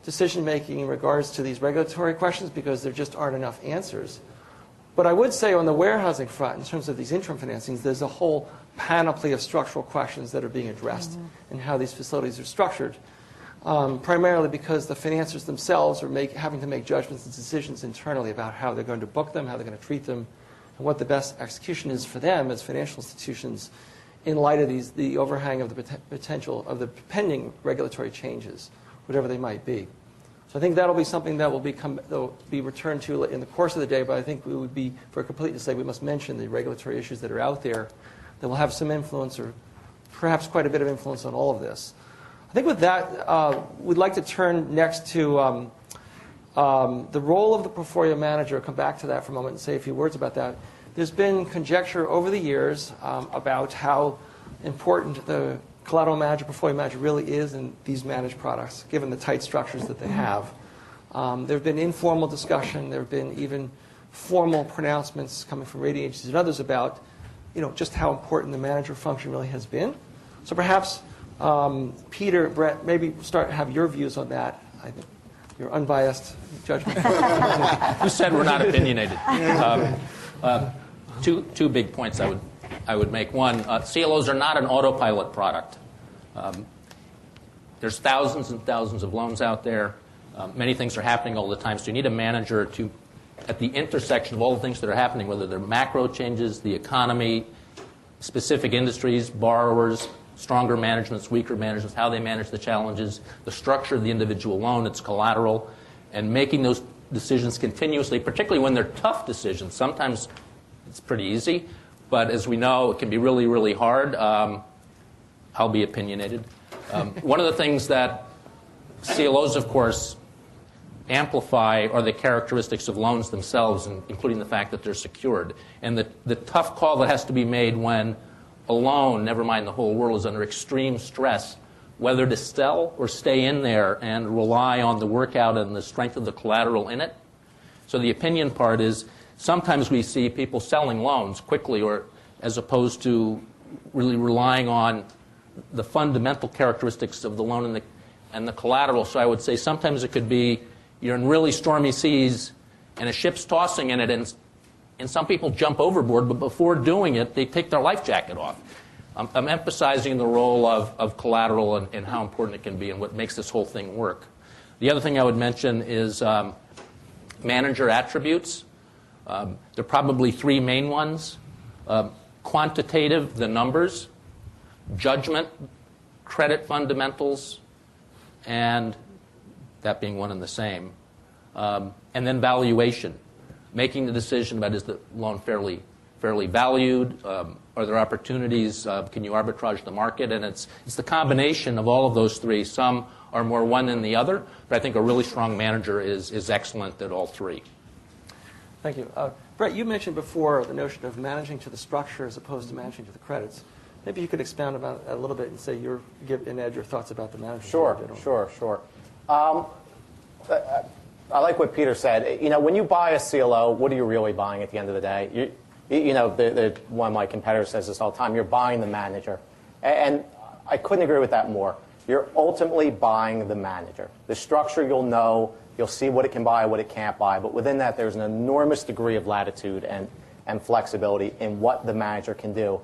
decision-making in regards to these regulatory questions because there just aren't enough answers. But I would say on the warehousing front, in terms of these interim financings, there's a whole panoply of structural questions that are being addressed in how these facilities are structured, primarily because the financiers themselves are having to make judgments and decisions internally about how they're going to book them, how they're going to treat them, and what the best execution is for them as financial institutions in light of the overhang of the potential of the pending regulatory changes, whatever they might be. So I think that'll be something that will be returned to in the course of the day, but I think we would be, for completeness sake, we must mention the regulatory issues that are out there that will have some influence or perhaps quite a bit of influence on all of this. I think with that, we'd like to turn next to the role of the portfolio manager. Come back to that for a moment and say a few words about that. There's been conjecture over the years about how important the collateral manager, portfolio manager really is in these managed products, given the tight structures that they have. There have been informal discussion. There have been even formal pronouncements coming from rating agencies and others about, just how important the manager function really has been. So perhaps Peter, Bret, maybe have your views on that. I think your unbiased judgment. Who said we're not opinionated? Two big points I would make. One, CLOs are not an autopilot product. There's thousands and thousands of loans out there. Many things are happening all the time, so you need a manager to, at the intersection of all the things that are happening, whether they're macro changes, the economy, specific industries, borrowers, stronger managements, weaker managements, how they manage the challenges, the structure of the individual loan, its collateral, and making those decisions continuously, particularly when they're tough decisions. Sometimes it's pretty easy, but as we know, it can be really, really hard. I'll be opinionated. One of the things that CLOs, of course, amplify are the characteristics of loans themselves, including the fact that they're secured. And the tough call that has to be made when a loan, never mind the whole world, is under extreme stress, whether to sell or stay in there and rely on the workout and the strength of the collateral in it. So the opinion part is sometimes we see people selling loans quickly, or as opposed to really relying on the fundamental characteristics of the loan and the collateral. So I would say sometimes it could be you're in really stormy seas and a ship's tossing in it, and some people jump overboard, but before doing it, they take their life jacket off. I'm emphasizing the role of collateral and how important it can be and what makes this whole thing work. The other thing I would mention is manager attributes. There are probably three main ones. Quantitative, the numbers. Judgment, credit fundamentals, and that being one and the same. And then valuation, making the decision about is the loan fairly valued, are there opportunities, can you arbitrage the market, and it's the combination of all of those three. Some are more one than the other, but I think a really strong manager is excellent at all three. Thank you. Bret, you mentioned before the notion of managing to the structure as opposed to managing to the credits. Maybe you could expound about it a little bit and say give Ed your thoughts about the management. Sure. I like what Peter said. When you buy a CLO, what are you really buying at the end of the day? One of my competitors says this all the time. You're buying the manager, and I couldn't agree with that more. You're ultimately buying the manager. The structure you'll know. You'll see what it can buy, what it can't buy. But within that, there's an enormous degree of latitude and flexibility in what the manager can do.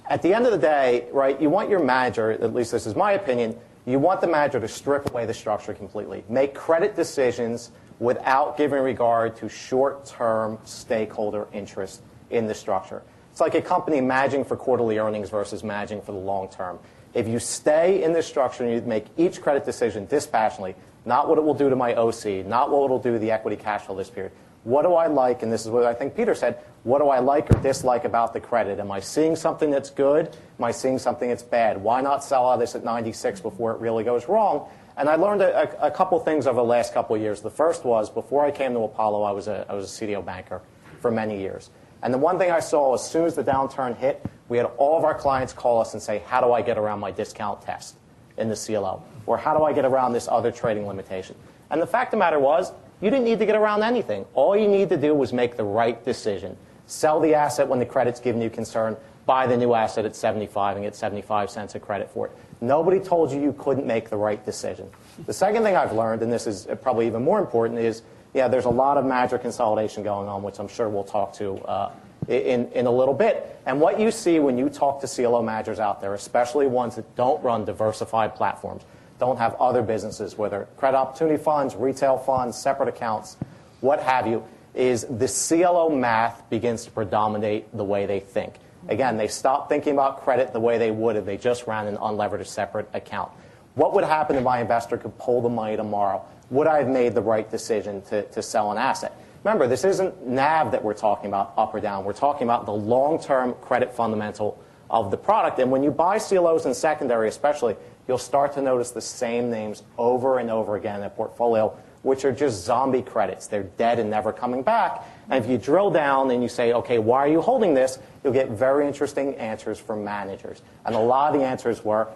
At the end of the day, right, you want your manager, at least this is my opinion, you want the manager to strip away the structure completely. Make credit decisions without giving regard to short-term stakeholder interest in the structure. It's like a company managing for quarterly earnings versus managing for the long term. If you stay in this structure and you make each credit decision dispassionately, not what it will do to my OC, not what it will do to the equity cash flow this period. What do I like, and this is what I think Peter said, what do I like or dislike about the credit? Am I seeing something that's good? Am I seeing something that's bad? Why not sell out of this at 96 before it really goes wrong? And I learned a couple things over the last couple of years. The first was, before I came to Apollo, I was a CDO banker for many years. And the one thing I saw as soon as the downturn hit, we had all of our clients call us and say, how do I get around my discount test in the CLO? Or how do I get around this other trading limitation? And the fact of the matter was, you didn't need to get around anything. All you need to do was make the right decision. Sell the asset when the credit's giving you concern. Buy the new asset at 75 and get 75 cents of credit for it. Nobody told you couldn't make the right decision. The second thing I've learned, and this is probably even more important, is there's a lot of manager consolidation going on, which I'm sure we'll talk to in a little bit. And what you see when you talk to CLO managers out there, especially ones that don't run diversified platforms, don't have other businesses, whether credit opportunity funds, retail funds, separate accounts, what have you, is the CLO math begins to predominate the way they think. Again, they stop thinking about credit the way they would if they just ran an unlevered or separate account. What would happen if my investor could pull the money tomorrow? Would I have made the right decision to sell an asset? Remember, this isn't NAV that we're talking about, up or down. We're talking about the long-term credit fundamental of the product. And when you buy CLOs in secondary especially, you'll start to notice the same names over and over again in a portfolio, which are just zombie credits. They're dead and never coming back. And if you drill down and you say, okay, why are you holding this? You'll get very interesting answers from managers. And a lot of the answers were,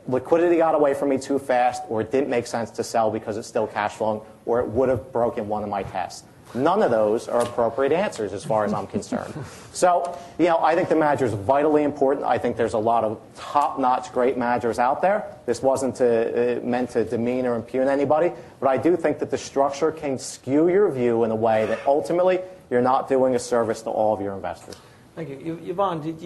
liquidity got away from me too fast, or it didn't make sense to sell because it's still cash flowing, or it would have broken one of my tests. None of those are appropriate answers as far as I'm concerned. So, I think the manager is vitally important. I think there's a lot of top-notch great managers out there. This wasn't meant to demean or impugn anybody, but I do think that the structure can skew your view in a way that ultimately you're not doing a service to all of your investors. Thank you. Yvonne,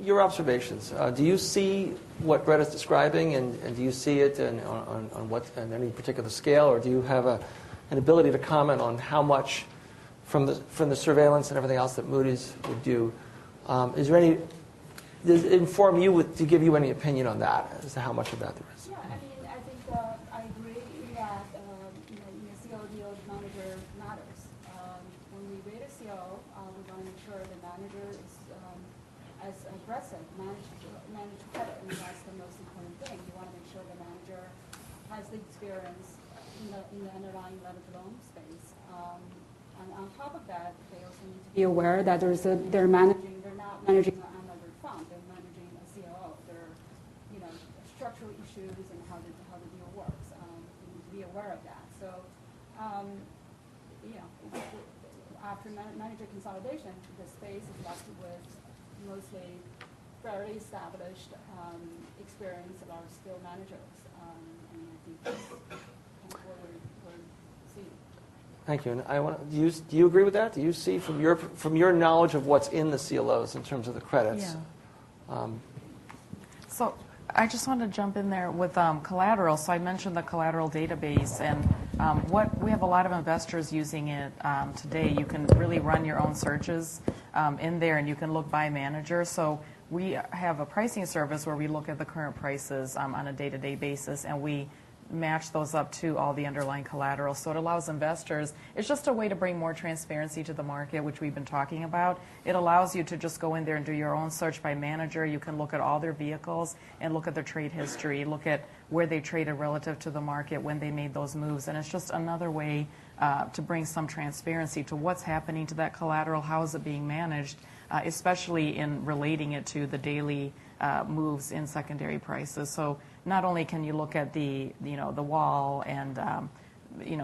your observations, do you see what Bret is describing, and do you see it on any particular scale, or do you have an ability to comment on how much from the surveillance and everything else that Moody's would do? Does it inform you to give you any opinion on that as to how much of that there is? Yeah, I think I agree that in a CLO deal, the manager matters. When we rate a CLO, we want to make sure the manager is as aggressive, manage credit, and that's the most important thing. You want to make sure the manager has the experience in the underlying leveraged loan space. And on top of that, they also need to be aware that they're not managing an unlevered fund, they're managing a CLO. There are structural issues and how the deal works. You need to be aware of that. So, after manager consolidation, the space is left with mostly fairly established, experienced large-scale managers. And I think that's what we're seeing. Thank you. And do you agree with that? Do you see from your knowledge of what's in the CLOs in terms of the credits? Yeah. So I just want to jump in there with collateral. So I mentioned the collateral database, and we have a lot of investors using it today. You can really run your own searches in there, and you can look by manager. So we have a pricing service where we look at the current prices on a day-to-day basis, and we match those up to all the underlying collateral. So it allows investors, it's just a way to bring more transparency to the market, which we've been talking about. It allows you to just go in there and do your own search by manager. You can look at all their vehicles and look at their trade history, look at where they traded relative to the market when they made those moves. And it's just another way to bring some transparency to what's happening to that collateral, how is it being managed, especially in relating it to the daily moves in secondary prices. So not only can you look at the wall and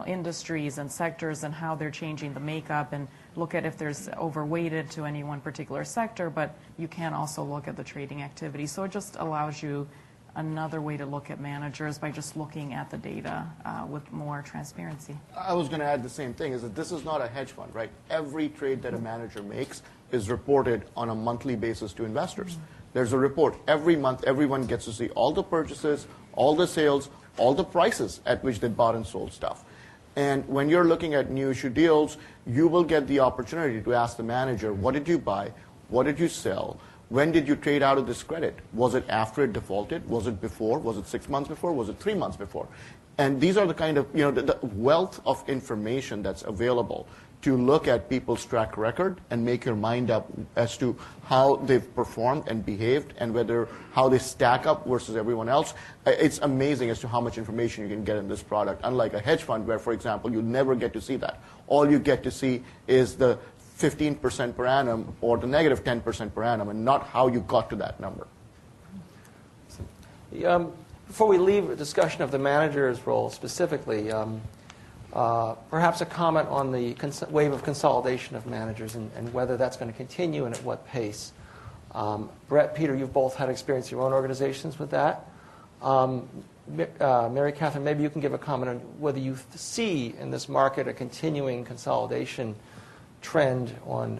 industries and sectors and how they're changing the makeup and look at if there's overweighted to any one particular sector, but you can also look at the trading activity. So it just allows you another way to look at managers by just looking at the data with more transparency. I was going to add the same thing, is that this is not a hedge fund, right? Every trade that a manager makes is reported on a monthly basis to investors. There's a report every month. Everyone gets to see all the purchases, all the sales, all the prices at which they bought and sold stuff. And when you're looking at new issue deals, you will get the opportunity to ask the manager, what did you buy? What did you sell? When did you trade out of this credit? Was it after it defaulted? Was it before? Was it 6 months before? Was it 3 months before? And these are the kind of, the wealth of information that's available to look at people's track record and make your mind up as to how they've performed and behaved and how they stack up versus everyone else. It's amazing as to how much information you can get in this product, unlike a hedge fund where, for example, you never get to see that. All you get to see is the 15% per annum or the negative 10% per annum, and not how you got to that number. Before we leave a discussion of the manager's role specifically, perhaps a comment on the wave of consolidation of managers and whether that's going to continue and at what pace. Bret, Peter, you've both had experience in your own organizations with that. Mary Katherine, maybe you can give a comment on whether you see in this market a continuing consolidation trend on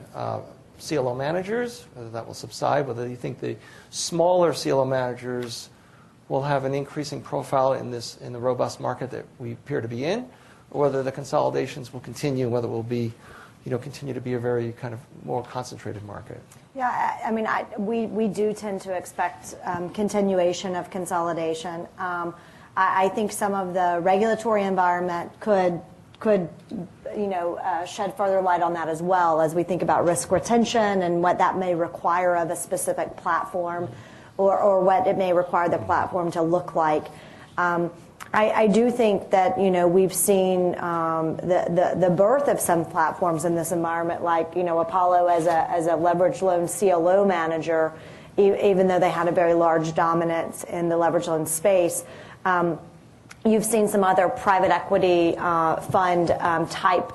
CLO managers, whether that will subside, whether you think the smaller CLO managers will have an increasing profile in the robust market that we appear to be in, or whether the consolidations will continue, whether it will be, continue to be a very kind of more concentrated market. Yeah, I mean, we do tend to expect continuation of consolidation. I think some of the regulatory environment could shed further light on that as well as we think about risk retention and what that may require of a specific platform, or what it may require the platform to look like. I do think that we've seen the birth of some platforms in this environment, like Apollo as a leveraged loan CLO manager, even though they had a very large dominance in the leveraged loan space. You've seen some other private equity fund type,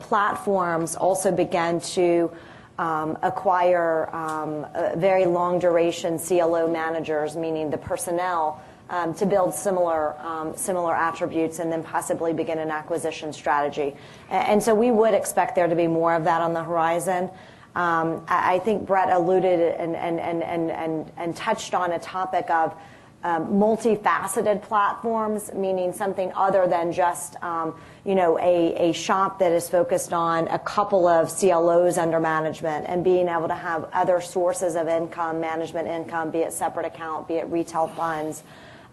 platforms also begin to acquire very long duration CLO managers, meaning the personnel, to build similar attributes and then possibly begin an acquisition strategy. And so we would expect there to be more of that on the horizon. I think Bret alluded and touched on a topic of multifaceted platforms, meaning something other than just a shop that is focused on a couple of CLOs under management, and being able to have other sources of income, management income, be it separate account, be it retail funds,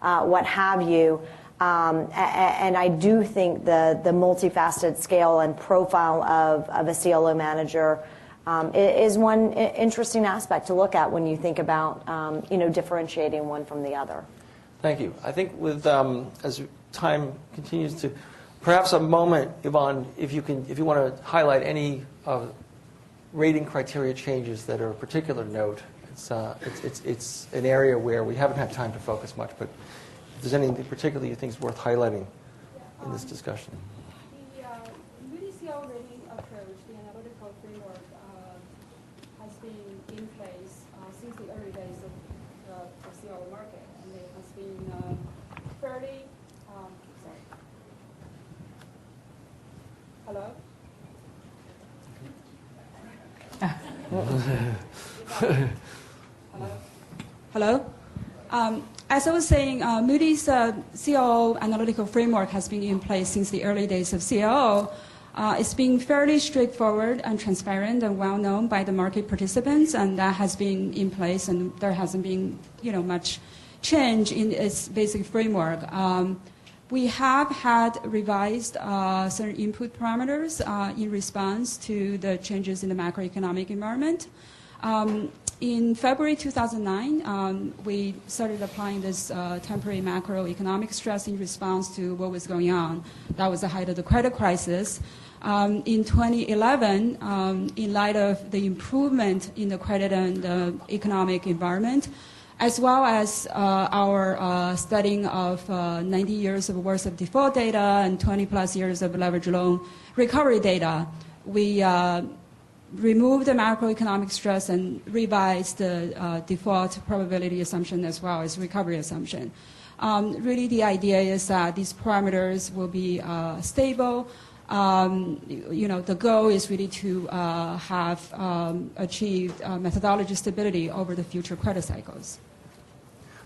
what have you. And I do think the multifaceted scale and profile of a CLO manager is one interesting aspect to look at when you think about differentiating one from the other. Thank you. I think with as time continues to, perhaps a moment, Yvonne, if you want to highlight any rating criteria changes that are of particular note. It's an area where we haven't had time to focus much, but if there's anything particularly you think is worth highlighting in this discussion. The Moody's CLO rating approach, the analytical framework, has been in place since the early days of the CLO market, and it has been fairly. Hello. Hello. As I was saying, Moody's CLO analytical framework has been in place since the early days of CLO. It's been fairly straightforward and transparent and well known by the market participants, and that has been in place, and there hasn't been much change in its basic framework. We have had revised certain input parameters in response to the changes in the macroeconomic environment. In February 2009, we started applying this temporary macroeconomic stress in response to what was going on. That was the height of the credit crisis. In 2011, in light of the improvement in the credit and economic environment, as well as our studying of 90 years of worth of default data and 20-plus years of leverage loan recovery data, we removed the macroeconomic stress and revised the default probability assumption as well as recovery assumption. Really, the idea is that these parameters will be stable. The goal is really to have achieved methodology stability over the future credit cycles.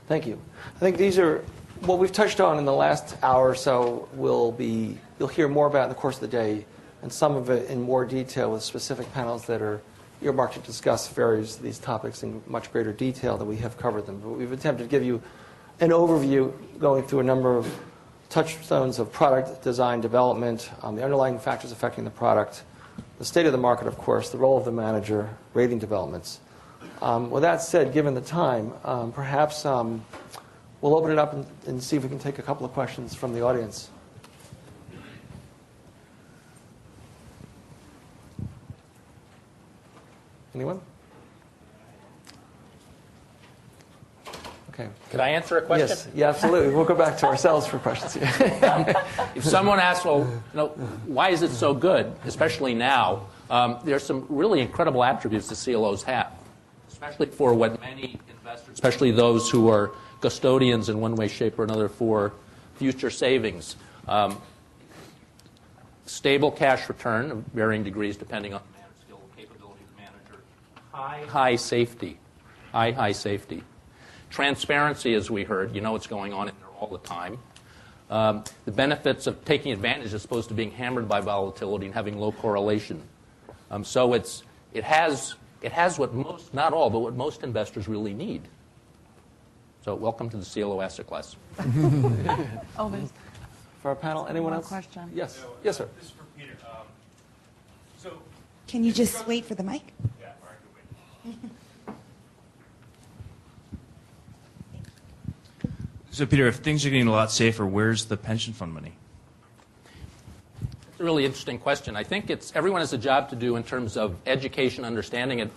Thank you. I think these are what we've touched on in the last hour or so. You'll hear more about in the course of the day, and some of it in more detail with specific panels that are earmarked to discuss various of these topics in much greater detail than we have covered them. But we've attempted to give you an overview going through a number of touchstones of product design development, the underlying factors affecting the product, the state of the market, of course, the role of the manager, rating developments. With that said, given the time, perhaps we'll open it up and see if we can take a couple of questions from the audience. Anyone? Okay. Could I answer a question? Yes, yeah, absolutely. We'll go back to ourselves for questions. If someone asks, well, why is it so good, especially now, there's some really incredible attributes the CLOs have, especially for what many investors, especially those who are custodians in one way, shape, or another for future savings. Stable cash return of varying degrees depending on the manager's skill and capability of the manager. High safety. High safety. Transparency, as we heard, what's going on in there all the time. The benefits of taking advantage as opposed to being hammered by volatility and having low correlation. So it has what most, not all, but what most investors really need. So welcome to the CLO asset class. For our panel, anyone else? Question. Yes. Yes, sir. This is for Peter. So can you just wait for the mic? Yeah, all right, good wait. So, Peter, if things are getting a lot safer, where's the pension fund money? It's a really interesting question. I think everyone has a job to do in terms of education, understanding it.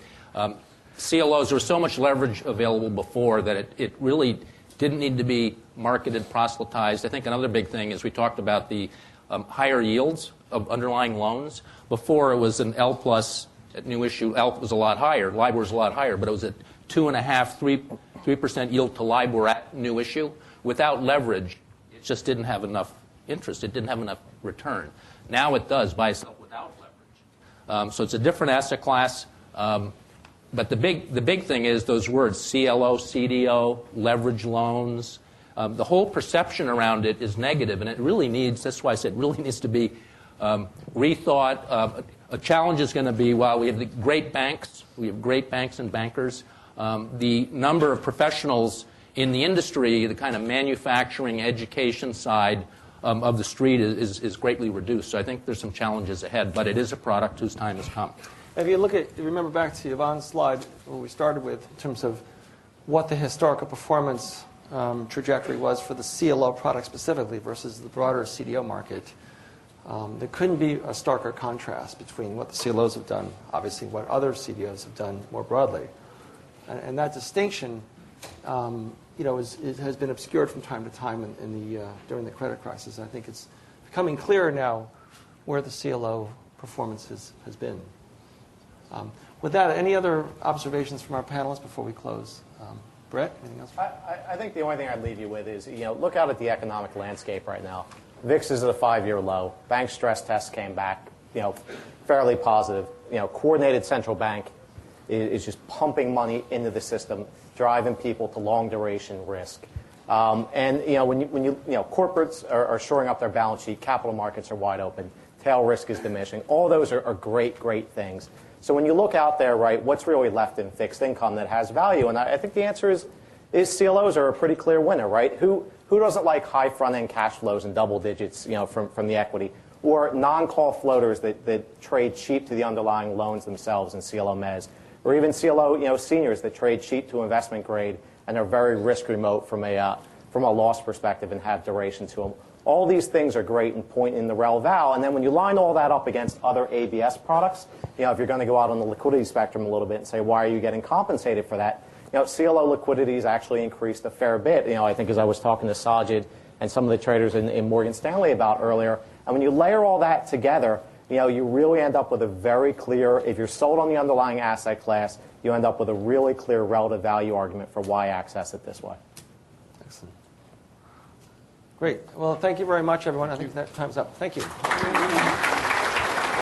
CLOs, there was so much leverage available before that it really didn't need to be marketed, proselytized. I think another big thing is we talked about the higher yields of underlying loans. Before it was an L plus at new issue. L was a lot higher. LIBOR was a lot higher, but it was at 2.5%, 3% yield to LIBOR at new issue. Without leverage, it just didn't have enough interest. It didn't have enough return. Now it does by itself without leverage. So it's a different asset class. But the big thing is those words, CLO, CDO, leverage loans. The whole perception around it is negative, and it really needs, that's why I said it really needs to be rethought. A challenge is going to be, while we have the great banks, we have great banks and bankers, the number of professionals in the industry, the kind of manufacturing, education side of the street is greatly reduced. So I think there's some challenges ahead, but it is a product whose time has come. If you remember back to Yvonne's slide, what we started with in terms of what the historical performance trajectory was for the CLO product specifically versus the broader CDO market, there couldn't be a starker contrast between what the CLOs have done, obviously what other CDOs have done more broadly. And that distinction has been obscured from time to time during the credit crisis. I think it's becoming clearer now where the CLO performance has been. With that, any other observations from our panelists before we close? Bret, anything else? I think the only thing I'd leave you with is, look out at the economic landscape right now. VIX is at a 5-year low. Bank stress tests came back, fairly positive. Coordinated central bank is just pumping money into the system, driving people to long duration risk. And when corporates are shoring up their balance sheet, capital markets are wide open, tail risk is diminishing. All those are great things. So when you look out there, right, what's really left in fixed income that has value? And I think the answer is CLOs are a pretty clear winner, right? Who doesn't like high front-end cash flows in double digits, from the equity? Or non-call floaters that trade cheap to the underlying loans themselves in CLO mezz. Or even CLO, seniors that trade cheap to investment grade and are very risk remote from a loss perspective and have duration to them. All these things are great and point in the rel val. And then when you line all that up against other ABS products, if you're going to go out on the liquidity spectrum a little bit and say, why are you getting compensated for that? CLO liquidities actually increased a fair bit. I think as I was talking to Sajid and some of the traders in Morgan Stanley about earlier. And when you layer all that together, you really end up with a very clear, if you're sold on the underlying asset class, you end up with a really clear relative value argument for why access it this way. Excellent. Great. Well, thank you very much, everyone. I think that time's up. Thank you.